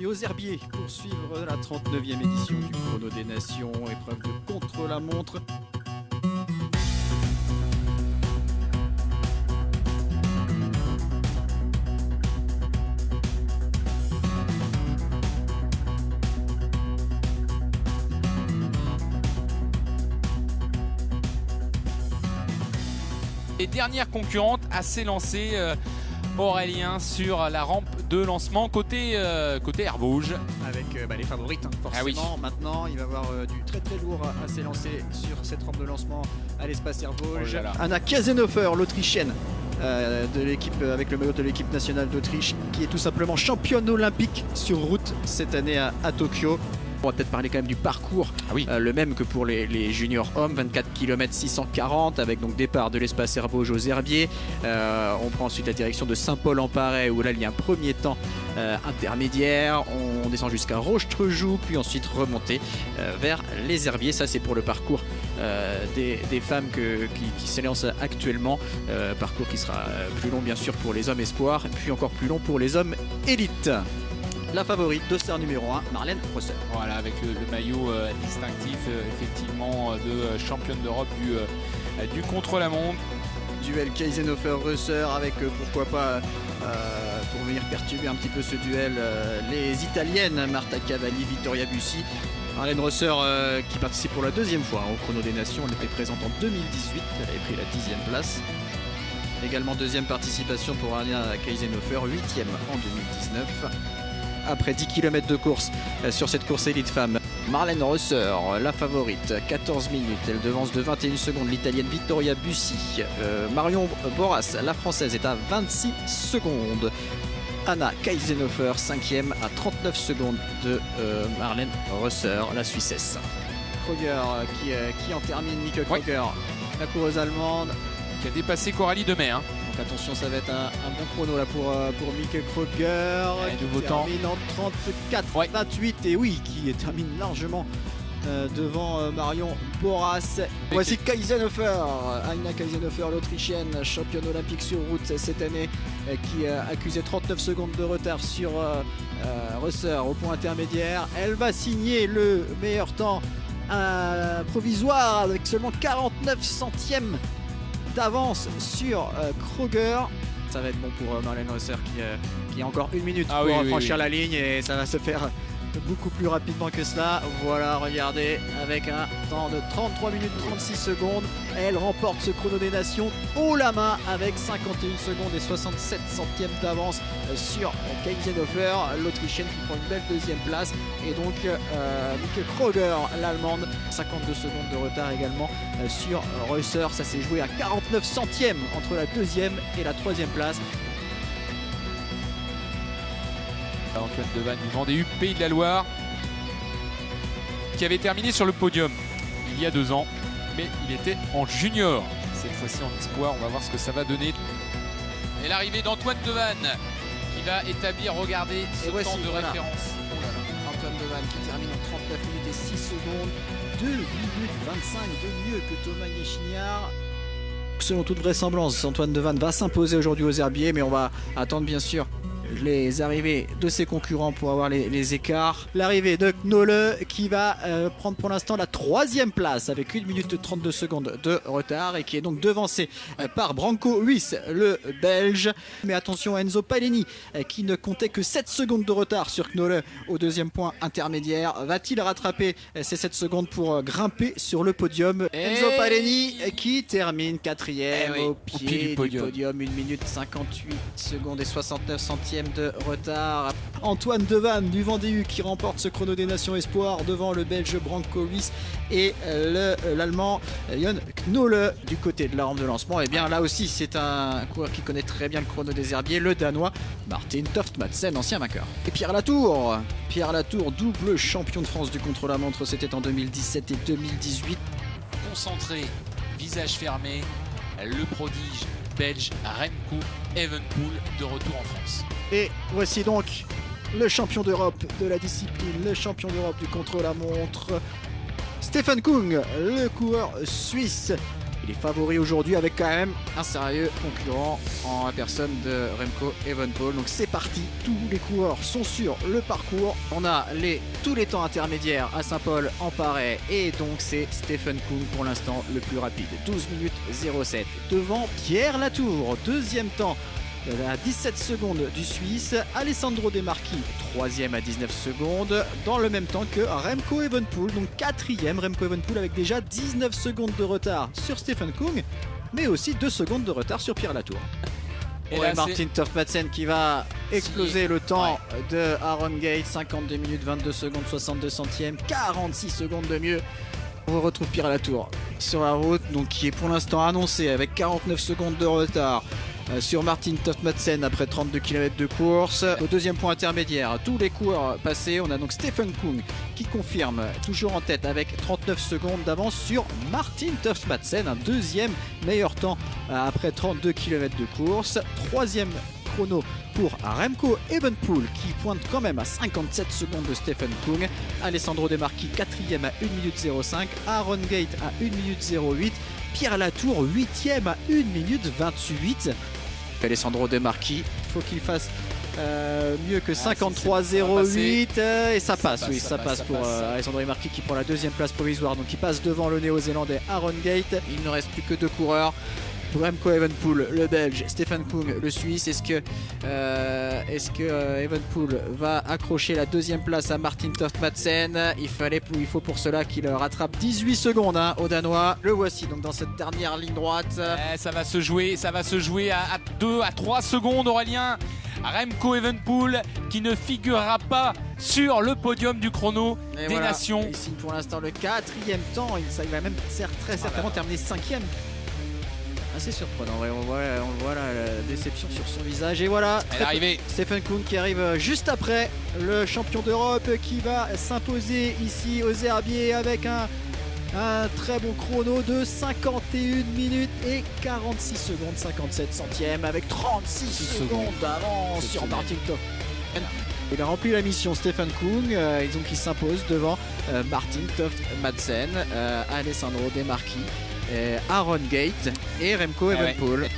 bienvenue aux Herbiers pour suivre la 39e édition du Chrono des Nations, épreuve de contre-la-montre. Et dernière concurrente à s'élancer, Aurélien, sur la rampe de lancement côté Hervouges. Avec les favorites, forcément. Ah oui. Maintenant, il va y avoir du très très lourd à s'élancer sur cette rampe de lancement à l'espace Hervouges. Oh là là. Anna Kasenhofer, l'Autrichienne, de l'équipe avec le maillot de l'équipe nationale d'Autriche, qui est tout simplement championne olympique sur route cette année à Tokyo. On va peut-être parler quand même du parcours, le même que pour les juniors hommes, 24 km 640 avec donc départ de l'espace Hervouges aux Herbiers. On prend ensuite la direction de Saint-Paul-en-Parais où là il y a un premier temps intermédiaire. On descend jusqu'à Roche-Trejoux puis ensuite remonter vers les Herbiers. Ça c'est pour le parcours des femmes qui s'élancent actuellement. Parcours qui sera plus long bien sûr pour les hommes espoirs puis encore plus long pour les hommes élites. La favorite, dossard numéro 1, Marlène Rosser. Voilà, avec le maillot distinctif effectivement de championne d'Europe du contre-la-montre. Duel Kasenhofer-Rosser avec pourquoi pas pour venir perturber un petit peu ce duel les Italiennes Marta Cavalli, Vittoria Bussi. Marlène Rosser qui participe pour la deuxième fois au Chrono des Nations. Elle était présente en 2018, elle avait pris la 10e place. Également deuxième participation pour Anna Kasenhofer, 8e en 2019. Après 10 km de course sur cette course élite femme, Marlène Rosser, la favorite, 14 minutes. Elle devance de 21 secondes l'italienne Vittoria Bussi. Marion Boras, la française, est à 26 secondes. Anna Kasenhofer, 5e à 39 secondes de Marlène Rosser, la Suissesse. Kröger qui en termine, Mieke Kröger, la coureuse allemande. Qui a dépassé Coralie Demey. Donc attention, ça va être un bon chrono là pour Mieke Kröger qui termine en 34-28 et qui termine largement devant Marion Boras. Voici Kasenhofer, Anna Kasenhofer, l'Autrichienne, championne olympique sur route cette année, qui a accusé 39 secondes de retard sur Rosser au point intermédiaire. Elle va signer le meilleur temps provisoire avec seulement 49 centièmes d'avance sur Kröger. Ça va être bon pour Marlène Rosser qui a encore une minute pour franchir la ligne et ça va se faire beaucoup plus rapidement que cela. Voilà, regardez, avec un temps de 33 minutes 36 secondes, elle remporte ce Chrono des Nations haut la main avec 51 secondes et 67 centièmes d'avance sur Kasenhofer, l'Autrichienne, qui prend une belle deuxième place, et donc Mieke Kröger, l'Allemande, 52 secondes de retard également sur Rosser. Ça s'est joué à 49 centièmes entre la deuxième et la troisième place. Antoine Devanne du Vendée Pays de la Loire, qui avait terminé sur le podium il y a 2 ans, mais il était en junior. Cette fois-ci en espoir, on va voir ce que ça va donner. Et l'arrivée d'Antoine Devanne qui va établir, regardez, ce temps de référence. Oh là là. Antoine Devanne qui termine en 39 minutes et 6 secondes, 2 minutes 25 de mieux que Thomas Yechignard. Selon toute vraisemblance, Antoine Devanne va s'imposer aujourd'hui aux Herbiers, mais on va attendre bien sûr les arrivées de ses concurrents pour avoir les écarts. L'arrivée de Knolle qui va prendre pour l'instant la 3e place avec 1 minute 32 secondes de retard et qui est donc devancé par Branko Huis, le Belge. Mais attention à Enzo Paleni qui ne comptait que 7 secondes de retard sur Knolle au deuxième point intermédiaire. Va-t-il rattraper ces 7 secondes pour grimper sur le podium? Enzo Paleni qui termine 4e au pied du podium, 1 minute 58 secondes et 69 centièmes de retard. Antoine Devanne du Vendée qui remporte ce Chrono des Nations Espoir devant le Belge Branko Huis et l'Allemand Jon Knolle du côté de la rampe de lancement. Et bien là aussi c'est un coureur qui connaît très bien le Chrono des Herbiers, le Danois Martin Toft Madsen, ancien vainqueur. Et Pierre Latour, double champion de France du contre-la-montre, c'était en 2017 et 2018. Concentré, visage fermé, le prodige belge Remco Evenepoel de retour en France. Et voici donc le champion d'Europe de la discipline, le champion d'Europe du contre-la-montre, Stefan Kung, le coureur suisse Il est favori aujourd'hui avec quand même un sérieux concurrent en la personne de Remco Evenepoel. Donc c'est parti, tous les coureurs sont sur le parcours. On a tous les temps intermédiaires à Saint-Paul en Paris et donc c'est Stephen Kung pour l'instant le plus rapide. 12 minutes 07 devant Pierre Latour. Deuxième temps à 17 secondes du Suisse. Alessandro De Marchi, troisième à 19 secondes, dans le même temps que Remco Evenepoel, donc quatrième. Remco Evenepoel avec déjà 19 secondes de retard sur Stephen Kung, mais aussi 2 secondes de retard sur Pierre Latour. Et là, Martin Toft Madsen qui va exploser le temps de Aaron Gate, 52 minutes 22 secondes 62 centièmes, 46 secondes de mieux. On retrouve Pierre Latour sur la route, donc qui est pour l'instant annoncé avec 49 secondes de retard sur Martin Toft Madsen après 32 km de course. Au deuxième point intermédiaire, tous les coureurs passés, on a donc Stephen Kung qui confirme toujours en tête avec 39 secondes d'avance sur Martin Toft Madsen, un deuxième meilleur temps après 32 km de course. Troisième chrono pour Remco Evenepoel qui pointe quand même à 57 secondes de Stephen Kung. Alessandro De Marchi quatrième à 1 minute 05, Aaron Gate à 1 minute 08, Pierre Latour 8e à 1 minute 28. Alessandro De Marchi, il faut qu'il fasse mieux que 53,08 et ça passe, ça passe pour Alessandro De Marchi qui prend la deuxième place provisoire, donc il passe devant le néo-zélandais Aaron Gate. Il ne reste plus que 2 coureurs. Remco Evenepoel, le Belge, Stephen Kung, le Suisse. Est-ce que Evenepoel va accrocher la deuxième place à Martin Toft Madsen? Il faut pour cela qu'il rattrape 18 secondes au Danois. Le voici donc dans cette dernière ligne droite. Ça va se jouer à 2 à 3 secondes, Aurélien. Remco Evenepoel qui ne figurera pas sur le podium du chrono des nations. Ici pour l'instant le 4e temps, il va même très certainement terminer 5e. Assez surprenant, on voit la déception sur son visage. Et voilà, Stephen Kung qui arrive juste après le champion d'Europe qui va s'imposer ici aux herbiers avec un très bon chrono de 51 minutes et 46 secondes 57 centièmes avec 36 secondes d'avance sur Martin Toft. Il a rempli la mission Stephen Kung, donc il s'impose devant Martin Toft Madsen, Alessandro De Marchi, Aaron Gate et Remco Evenepoel.